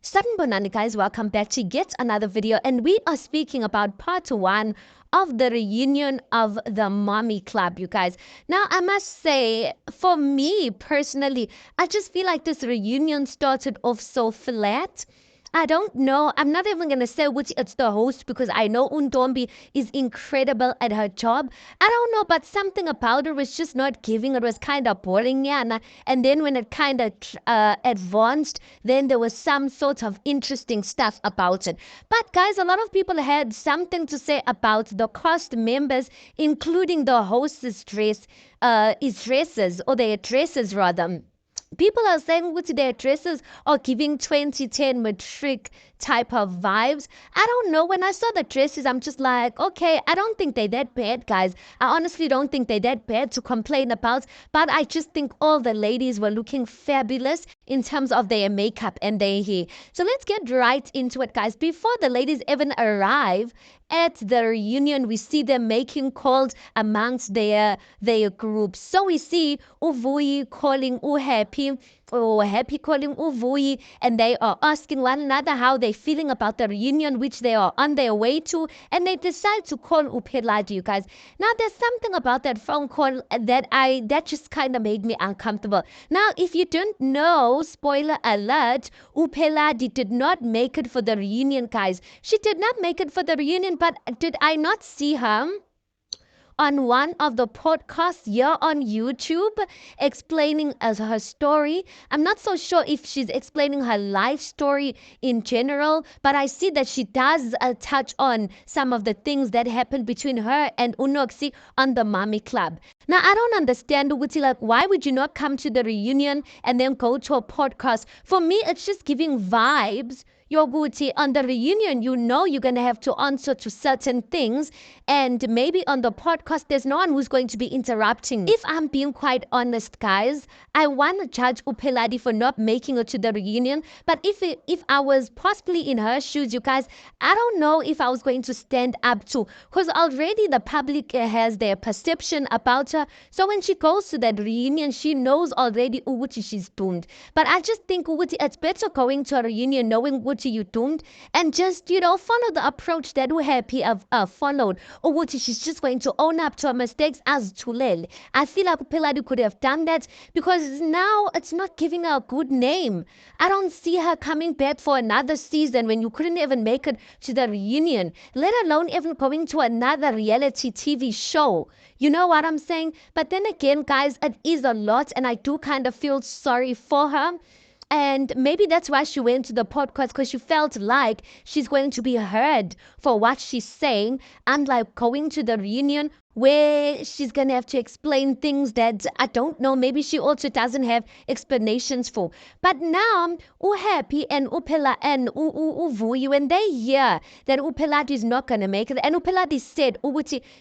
Sanibonani guys, welcome back to yet another video, and we are speaking about part 1 of the reunion of the Mommy Club, you guys. Now, I must say, for me personally, I just feel like this reunion started off so flat. I don't know. I'm not even going to say which it's the host because I know Undombi is incredible at her job. I don't know, but something about her was just not giving. It was kind of boring, yeah. And then when it kind of advanced, then there was some sort of interesting stuff about it. But guys, a lot of people had something to say about the cast members, including the host's dresses, or their dresses rather. People are saying which their dresses are giving 2010 matric type of vibes. I don't know. When I saw the dresses, I'm just like, okay, I don't think they're that bad, guys. I honestly don't think they're that bad to complain about. But I just think all the ladies were looking fabulous in terms of their makeup and their hair. So let's get right into it, guys. Before the ladies even arrive at the reunion, we see them making calls amongst their groups. So we see Vuyi calling Happy, or Happy calling Vuyi, and they are asking one another how they're feeling about the reunion, which they are on their way to, and they decide to call Pheladi, you guys. Now, there's something about that phone call that just kind of made me uncomfortable. Now, if you don't know, spoiler alert, Pheladi did not make it for the reunion, guys. She did not make it for the reunion, but did I not see her on one of the podcasts here on YouTube explaining as her story? I'm not so sure if she's explaining her life story in general, but I see that she does touch on some of the things that happened between her and Unoxi on the Mommy Club. Now, I don't understand, Uguti, like, why would you not come to the reunion and then go to a podcast? For me, it's just giving vibes. Yoguti, on the reunion, you know you're going to have to answer to certain things, and maybe on the podcast, there's no one who's going to be interrupting. If I'm being quite honest, guys, I want to judge Pheladi for not making it to the reunion, but if I was possibly in her shoes, you guys, I don't know if I was going to stand up to, because already the public has their perception about her. So when she goes to that reunion, she knows already Uguti she's doomed. But I just think Uguti, it's better going to a reunion knowing Uguti you doomed, and just, follow the approach that Happy have followed. Or she's just going to own up to her mistakes as Tulel. I feel like Pheladi could have done that, because now it's not giving her a good name. I don't see her coming back for another season when you couldn't even make it to the reunion, let alone even going to another reality TV show. You know what I'm saying? But then again, guys, it is a lot, and I do kind of feel sorry for her. And maybe that's why she went to the podcast, because she felt like she's going to be heard for what she's saying. And like going to the reunion where she's going to have to explain things that I don't know, maybe she also doesn't have explanations for. But now, Happy and Vuyi, when they hear that Pheladi is not going to make it, and Pheladi said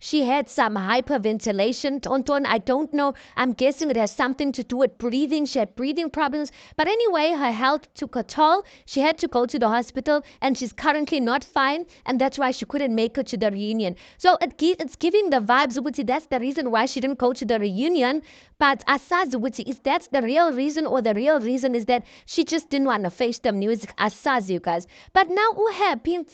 she had some hyperventilation, I don't know, I'm guessing it has something to do with breathing. She had breathing problems. But anyway, her health took a toll. She had to go to the hospital, and she's currently not fine, and that's why she couldn't make it to the reunion. So it's giving the vibes, that's the reason why she didn't go to the reunion. But Asazi, is that the real reason, or the real reason is that she just didn't want to face the music? Asazi, you guys. But now Happy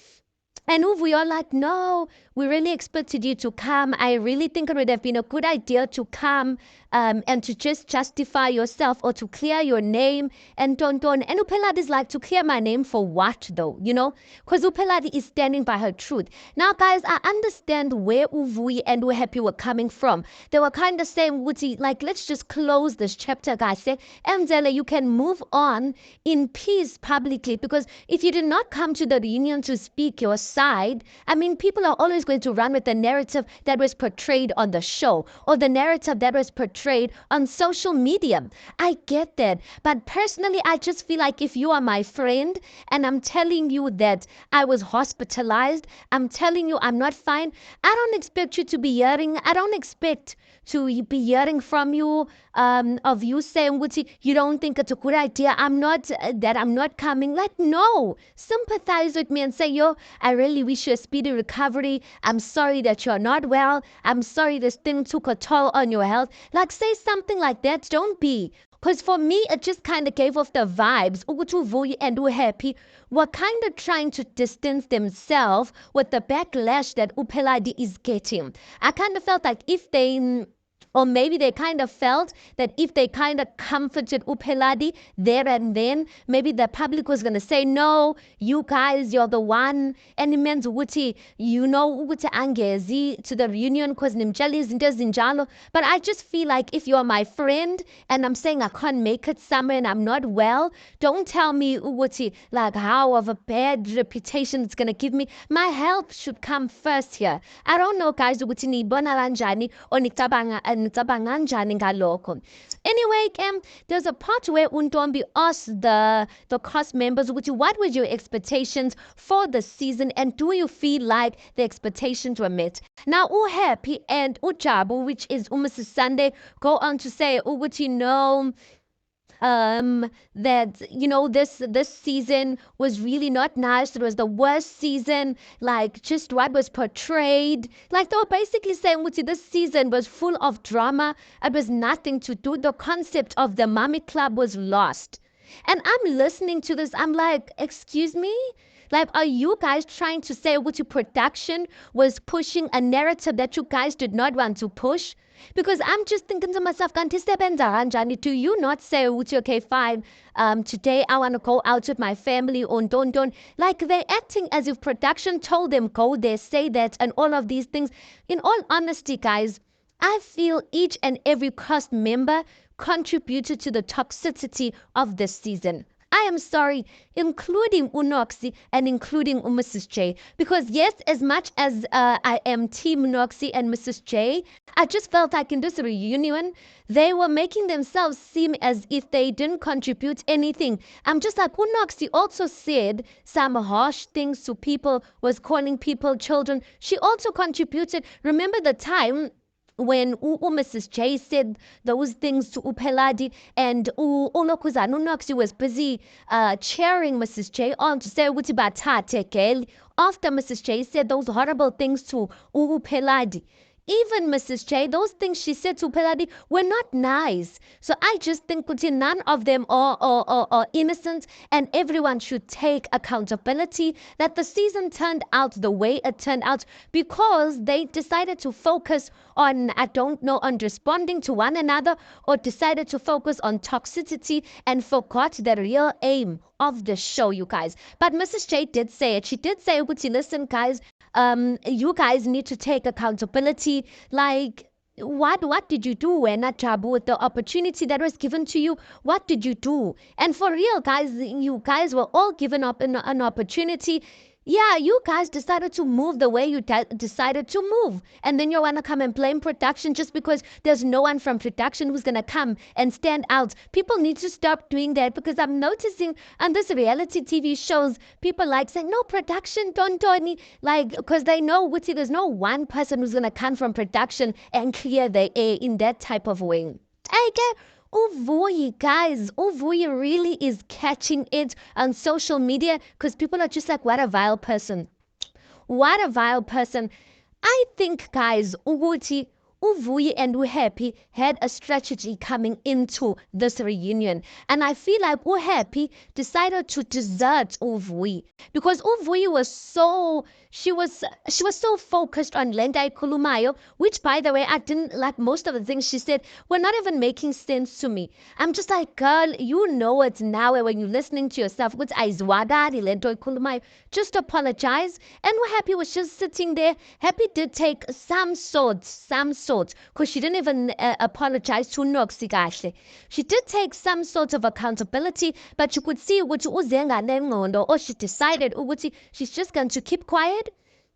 and we are like, no, we really expected you to come. I really think it would have been a good idea to come and to just justify yourself, or to clear your name. And Pheladi is like, to clear my name for what though? Because Pheladi is standing by her truth. Now, guys, I understand where Vuyi and Happy were coming from. They were kind of saying, like, let's just close this chapter, guys. Say, Mzele, you can move on in peace publicly, because if you did not come to the reunion to speak your side, I mean, people are always going to run with the narrative that was portrayed on the show, or the narrative that was portrayed on social media. I get that. But personally, I just feel like if you are my friend and I'm telling you that I was hospitalized, I'm telling you I'm not fine, I don't expect you to be hearing, I don't expect to be hearing from you, of you saying, you don't think it's a good idea, I'm not coming. Like, no, sympathize with me and say, yo, I really wish you a speedy recovery. I'm sorry that you're not well. I'm sorry this thing took a toll on your health. Like, say something like that. Don't be Because for me, it just kind of gave off the vibes. Ukuthi Vuyi and Happy were kind of trying to distance themselves with the backlash that Pheladi is getting. I kind of felt like if they, or maybe they kind of felt that if they kind of comforted Pheladi there and then, maybe the public was going to say, no, you guys, you're the one. And it means ukuthi, you know, ukuthi angezi to the reunion because nimtshela izinto ezinjalo. But I just feel like if you're my friend and I'm saying I can't make it somewhere and I'm not well, don't tell me ukuthi, like how of a bad reputation it's going to give me. My health should come first here. I don't know, guys, ukuthi niyibona kanjani or nicabanga kanjani ngalokho. Anyway, there's a part where Untombi asked the cast members, what were your expectations for the season and do you feel like the expectations were met? Now, Happy and Jabu, which is Mrs. Sunday, go on to say, no, that this season was really not nice. It was the worst season, like just what was portrayed, like they were basically saying this season was full of drama. It was nothing to do, the concept of the mommy club was lost. And I'm listening to this, I'm like, excuse me, like, are you guys trying to say what your production was pushing a narrative that you guys did not want to push? Because I'm just thinking to myself, "Kanti sebenza kanjani?" Do you not say, okay, fine, today I want to go out with my family on don't. Like, they're acting as if production told them, go there, say that, and all of these things. In all honesty, guys, I feel each and every cast member contributed to the toxicity of this season. I am sorry, including Unoxi and including Mrs. J. Because yes, as much as I am Team Noxi and Mrs. J, I just felt like in this reunion, they were making themselves seem as if they didn't contribute anything. I'm just like, Unoxi also said some harsh things to people, was calling people children. She also contributed. Remember the time when Mrs. J said those things to Pheladi and Olokuzana Noxi was busy cheering Mrs. J on to say ukuthi bathathe girl after Mrs. J said those horrible things to Pheladi. Even Mrs. J, those things she said to Pheladi were not nice. So I just think none of them are innocent and everyone should take accountability that the season turned out the way it turned out because they decided to focus on, I don't know, on responding to one another or decided to focus on toxicity and forgot the real aim of the show, you guys. But Mrs. J did say it. She did say, listen, guys, you guys need to take accountability. Like, what did you do when at Jabu with the opportunity that was given to you? What did you do? And for real, guys, you guys were all given up an opportunity. Yeah, you guys decided to move the way you decided to move. And then you want to come and blame production just because there's no one from production who's going to come and stand out. People need to stop doing that because I'm noticing on this reality TV shows, people like saying, no, production, don't do any. Like, because they know, there's no one person who's going to come from production and clear the air in that type of way. I get Vuyi, guys, Vuyi really is catching it on social media because people are just like, what a vile person. What a vile person. I think, guys, Vuyi and Happy had a strategy coming into this reunion. And I feel like Happy decided to desert Vuyi because Vuyi was so, she was so focused on Lenda Kulumayo, which, by the way, I didn't like. Most of the things she said were not even making sense to me. I'm just like, girl, you know it now when you're listening to yourself. Just apologize. And Happy was just sitting there. Happy did take some sorts, because she didn't even apologize to Noxi kahle. She did take some sort of accountability, but you could see ukuthi uzenga nengqondo, or she decided ukuthi she's just going to keep quiet,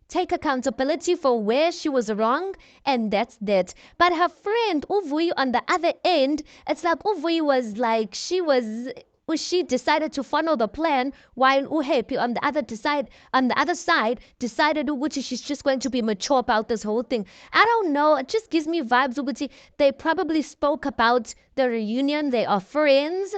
take accountability for where she was wrong, and that's that. But her friend Vuyi on the other end, it's like Vuyi was like, she decided to follow the plan while Happy on the other side decided ukuthi she's just going to be mature about this whole thing. I don't know, it just gives me vibes ukuthi they probably spoke about the reunion, they are friends,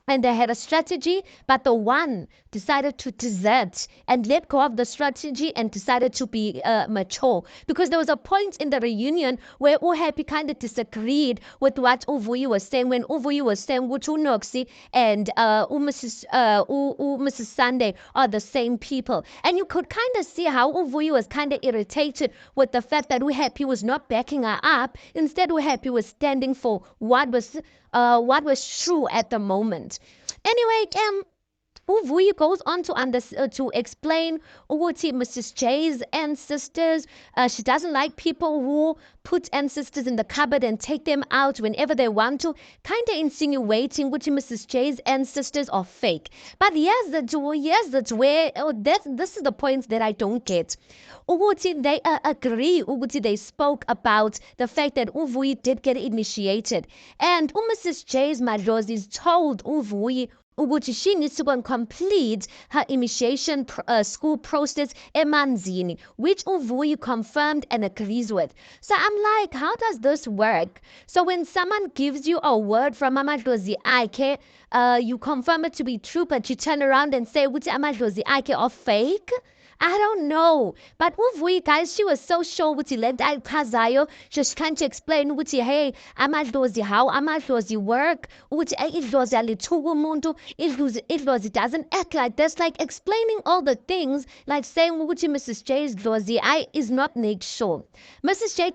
and they had a strategy, but the one decided to desert and let go of the strategy and decided to be mature. Because there was a point in the reunion where Happy kind of disagreed with what Vuyi was saying, when Vuyi was saying which Unoxi and Mrs. Sunday are the same people. And you could kind of see how Vuyi was kind of irritated with the fact that Happy was not backing her up. Instead, Happy was standing for what was true at the moment. Anyway, Vuyi goes on to explain ukuthi Mrs. J's ancestors, she doesn't like people who put ancestors in the cupboard and take them out whenever they want to, kind of insinuating ukuthi Mrs. J's ancestors are fake. But this is the point that I don't get. Ukuthi they agree, ukuthi they spoke about the fact that Vuyi did get initiated. And Mrs. J's madlozis told Vuyi ukuthi she needs to go and complete her initiation school process emanzini, which Vuyi confirmed and agrees with. So I'm like, how does this work? So when someone gives you a word from amadlozi akhe, you confirm it to be true, but you turn around and say ukuthi amadlozi akhe are fake? I don't know. But Vuyi, guys, she was so sure ukuthi le nto ayichazayo, just trying to explain ukuthi, hey, amadlozi, how amadlozi work, ukuthi idlozi alithuka umuntu, idlozi doesn't act like this, like explaining all the things, like saying ukuthi Mrs. J's dlozi is not make sure. Mrs. J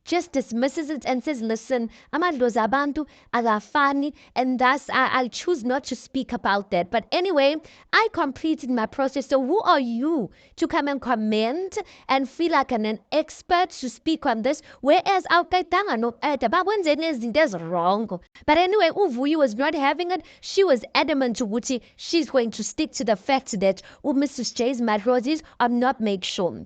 just dismisses it and says, listen, amadlozi abantu akafani, and thus I choose not to speak about that. But anyway, I completed my process. So who are you to come and comment and feel like an expert to speak on this, whereas awukayidanga no-eda bakwenzeni izinto ezirong. But anyway, Vuyi was not having it. She was adamant ukuthi she's going to stick to the fact that Mrs. J's madlozis are not make sure.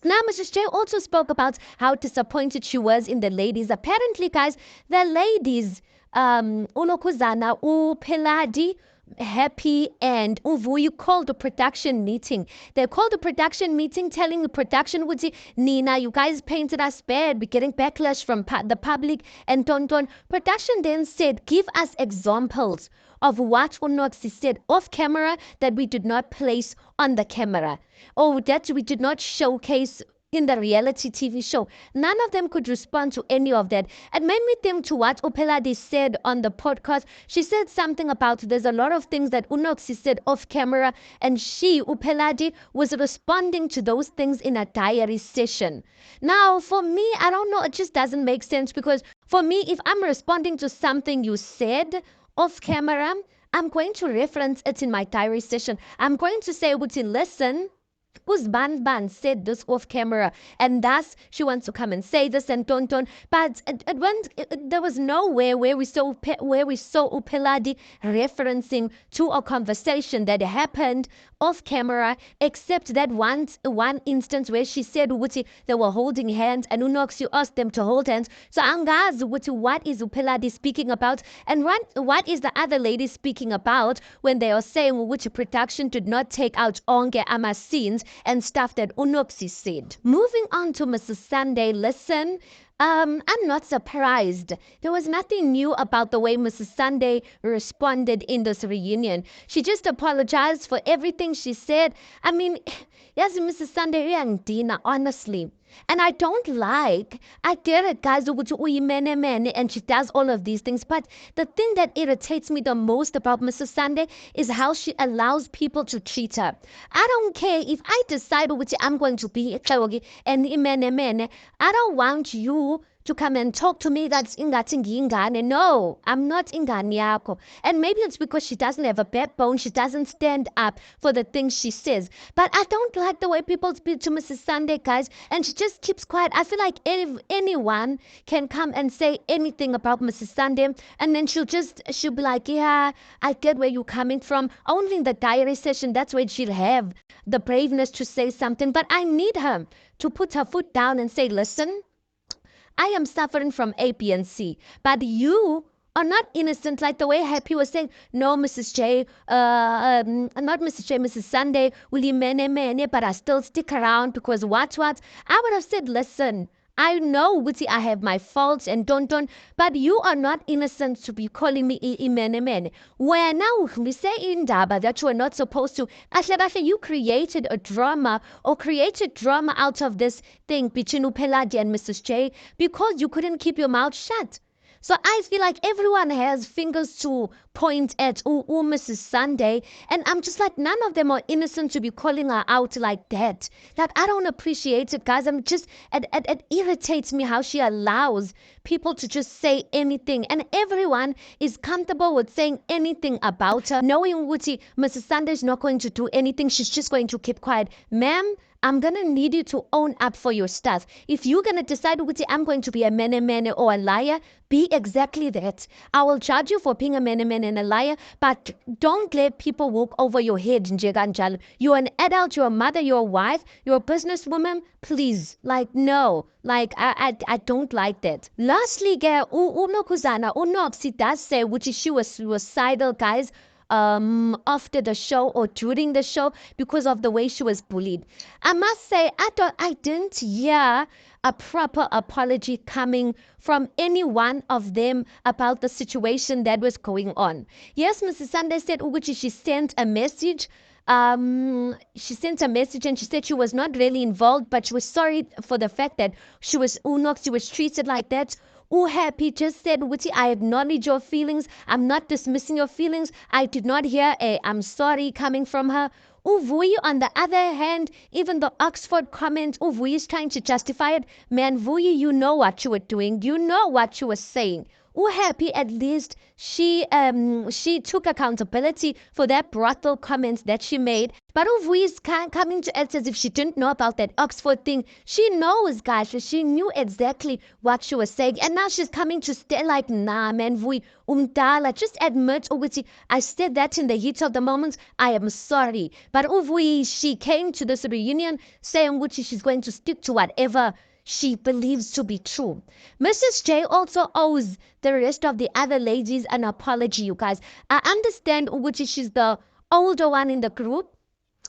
Now, Mrs. J also spoke about how disappointed she was in the ladies. Apparently, guys, the ladies, Ulokuzana, Pheladi, Happy and Vuyi called a production meeting. They called a production meeting telling the production would say, Nina, you guys painted us bad. We're getting backlash from the public and Tonton. Production then said, give us examples of what Unoxi said off camera that we did not place on the camera or that we did not showcase in the reality TV show. None of them could respond to any of that. It made me think to what Pheladi said on the podcast. She said something about there's a lot of things that Unoxi said off camera, and Pheladi, was responding to those things in a diary session. Now, for me, I don't know, it just doesn't make sense because for me, if I'm responding to something you said off camera, I'm going to reference it in my diary session. I'm going to say, listen, Ban said this off camera, and thus she wants to come and say this and Tonton. But there was nowhere where we saw Pheladi referencing to a conversation that happened off camera, except that one instance where she said they were holding hands and Unoxi asked them to hold hands. So angazi what is Pheladi speaking about and what is the other lady speaking about when they are saying which production did not take out onke ama scenes and stuff that Unoxi said. Moving on to Mrs. Sunday, listen. I'm not surprised. There was nothing new about the way Mrs. Sunday responded in this reunion. She just apologized for everything she said. I mean, yes, Mrs. Sunday uyangidina, honestly. And I get it, guys, and she does all of these things. But the thing that irritates me the most about Mrs. Sunday is how she allows people to treat her. I don't care if I decide which I'm going to be and I don't want you to come and talk to me that's ingathi ngiyingane. No, I'm not ingane yakho. And maybe it's because she doesn't have a backbone. She doesn't stand up for the things she says. But I don't like the way people speak to Mrs. Sunday, guys. And she just keeps quiet. I feel like anyone can come and say anything about Mrs. Sunday. And then she'll be like, yeah, I get where you're coming from. Only in the diary session, that's where she'll have the braveness to say something. But I need her to put her foot down and say, listen, I am suffering from A, B, and C. But you are not innocent like the way Happy was saying, no, Mrs. J, not Mrs. J, Mrs. Sunday, will you mene, but I still stick around because what? I would have said, listen, I know Wuti, I have my faults and don't, but you are not innocent to be calling me imene. Where now we say in Daba that you are not supposed to. Kahle you created a drama or created drama out of this thing between Pheladi and Mrs. J because you couldn't keep your mouth shut. So I feel like everyone has fingers to point at Mrs. Sunday, and I'm just like none of them are innocent to be calling her out like that. Like I don't appreciate it, guys. I'm just it irritates me how she allows people to just say anything, and everyone is comfortable with saying anything about her, knowing Wuti Mrs. Sunday is not going to do anything. She's just going to keep quiet, ma'am. I'm gonna need you to own up for your stuff. If you're gonna decide, I'm going to be a mene or a liar, be exactly that. I will judge you for being a mene and a liar, but don't let people walk over your head, nje. You're an adult, you're a mother, you're a wife, you're a businesswoman. Please, like no, like I don't like that. Lastly, unokuzana, unopsi does say, which is she was suicidal, guys, after the show or during the show because of the way she was bullied. I must say I didn't hear a proper apology coming from any one of them about the situation that was going on. Yes, Mrs. Sunday said Uguchi she sent a message. She sent a message and she said she was not really involved, but she was sorry for the fact that she was treated like that. Oh, Happy just said, Wuti, I acknowledge your feelings. I'm not dismissing your feelings. I did not hear a I'm sorry coming from her. Vuyi, on the other hand, even the Oxford comment, Vuyi is trying to justify it. Man, Vuyi, you know what you were doing. You know what you were saying. Happy at least she took accountability for that brothel comments that she made. But Vuyi is coming to act as if she didn't know about that Oxford thing. She knows, guys. She knew exactly what she was saying. And now she's coming to stay like, nah, man, Vuyi, umdala. Just admit, Uguti, I said that in the heat of the moment. I am sorry. But Vuyi, she came to this reunion saying, Uguti, she's going to stick to whatever she believes to be true. Mrs. J also owes the rest of the other ladies an apology, you guys. I understand Uguchi, she's the older one in the group,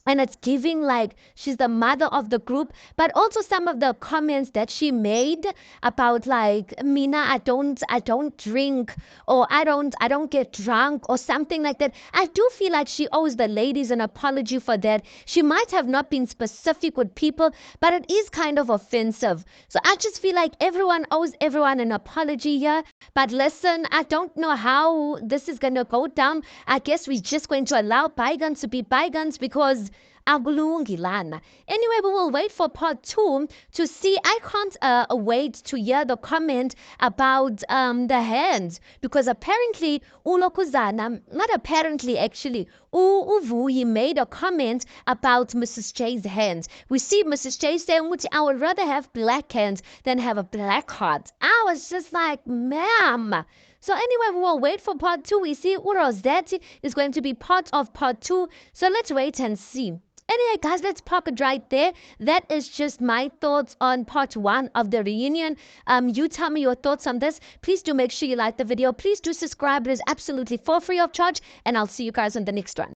and it's giving like she's the mother of the group, but also some of the comments that she made about like Mina, I don't drink, or I don't get drunk or something like that. I do feel like she owes the ladies an apology for that. She might have not been specific with people, but it is kind of offensive. So I just feel like everyone owes everyone an apology here. But listen, I don't know how this is gonna go down. I guess we're just going to allow bygones to be bygones because akulungi lana. Anyway, we will wait for part 2 to see. I can't wait to hear the comment about the hands, because apparently ulokuzana, not apparently actually, Vuyi made a comment about Mrs. J's hands. We see Mrs. J saying, I would rather have black hands than have a black heart. I was just like, ma'am. So anyway, we will wait for part 2. We see Urozetti is going to be part of part 2. So let's wait and see. Anyway, guys, let's park it right there. That is just my thoughts on part 1 of the reunion. You tell me your thoughts on this. Please do make sure you like the video. Please do subscribe. It is absolutely for free of charge. And I'll see you guys on the next one.